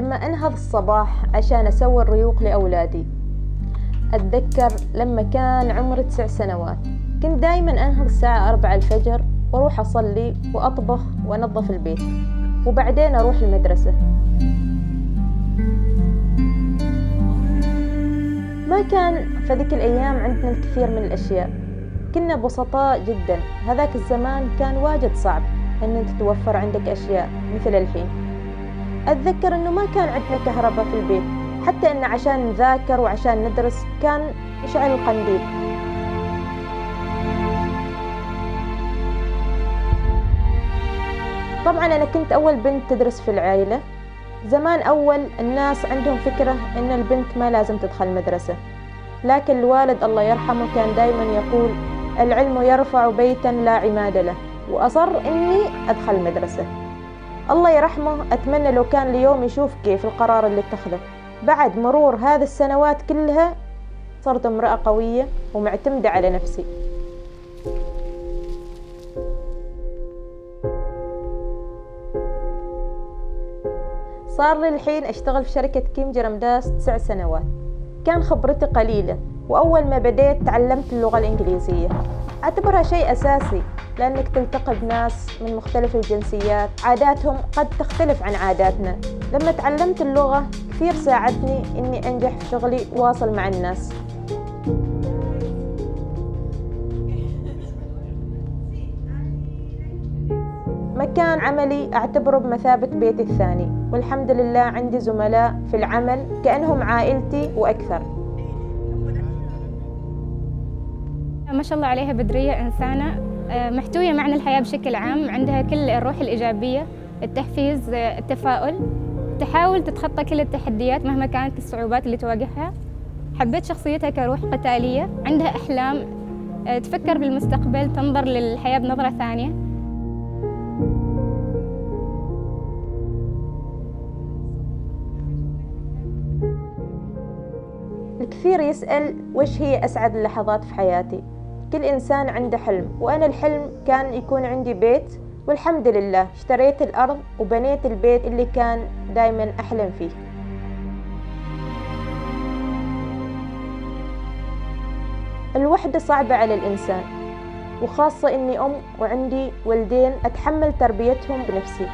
لما أنهض الصباح عشان أسوي الريوق لأولادي. أتذكر لما كان عمري 9 سنوات كنت دايما أنهض الساعة 4 الفجر وأروح أصلي وأطبخ وأنظف البيت وبعدين أروح المدرسة. ما كان في ذيك الأيام عندنا الكثير من الأشياء، كنا بسطاء جدا. هذاك الزمان كان واجد صعب أن أنت تتوفر عندك أشياء مثل الحين. أتذكر أنه ما كان عندنا كهرباء في البيت، حتى أن عشان نذاكر وعشان ندرس كان نشعل القنديل. طبعا أنا كنت أول بنت تدرس في العائلة. زمان أول الناس عندهم فكرة أن البنت ما لازم تدخل مدرسة، لكن الوالد الله يرحمه كان دايما يقول العلم يرفع بيتا لا عماد له، وأصر أني أدخل مدرسة. الله يرحمه، أتمنى لو كان اليوم يشوف كيف القرار اللي اتخذه. بعد مرور هذه السنوات كلها صرت امرأة قوية ومعتمدة على نفسي. صار لي الحين أشتغل في شركة كيمجي رمداس 9 سنوات. كان خبرتي قليلة، وأول ما بديت تعلمت اللغة الإنجليزية. أعتبرها شيء أساسي لأنك تلتقي بناس من مختلف الجنسيات، عاداتهم قد تختلف عن عاداتنا. لما تعلمت اللغة كثير ساعدني إني أنجح في شغلي وواصل مع الناس. مكان عملي أعتبره بمثابة بيتي الثاني، والحمد لله عندي زملاء في العمل كأنهم عائلتي وأكثر. ما شاء الله عليها بدرية إنسانة محتوية معنى الحياة بشكل عام، عندها كل الروح الإيجابية، التحفيز، التفاؤل، تحاول تتخطى كل التحديات مهما كانت الصعوبات اللي تواجهها. حبيت شخصيتها كروح قتالية، عندها أحلام، تفكر بالمستقبل، تنظر للحياة بنظرة ثانية. الكثير يسأل وش هي أسعد اللحظات في حياتي. كل إنسان عنده حلم، وأنا الحلم كان يكون عندي بيت، والحمد لله اشتريت الأرض وبنيت البيت اللي كان دايما أحلم فيه. الوحدة صعبة على الإنسان، وخاصة إني أم وعندي ولدين أتحمل تربيتهم بنفسي.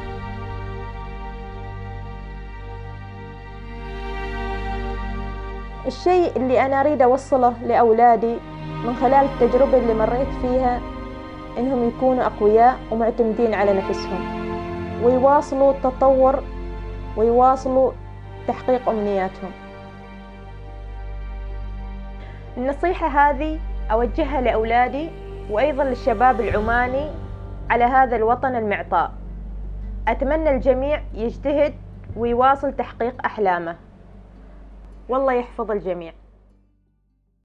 الشيء اللي أنا أريد أوصله لأولادي من خلال التجربة اللي مريت فيها إنهم يكونوا أقوياء ومعتمدين على نفسهم، ويواصلوا التطور ويواصلوا تحقيق أمنياتهم. النصيحة هذه أوجهها لأولادي وأيضا للشباب العماني على هذا الوطن المعطاء. أتمنى الجميع يجتهد ويواصل تحقيق أحلامه. والله يحفظ الجميع.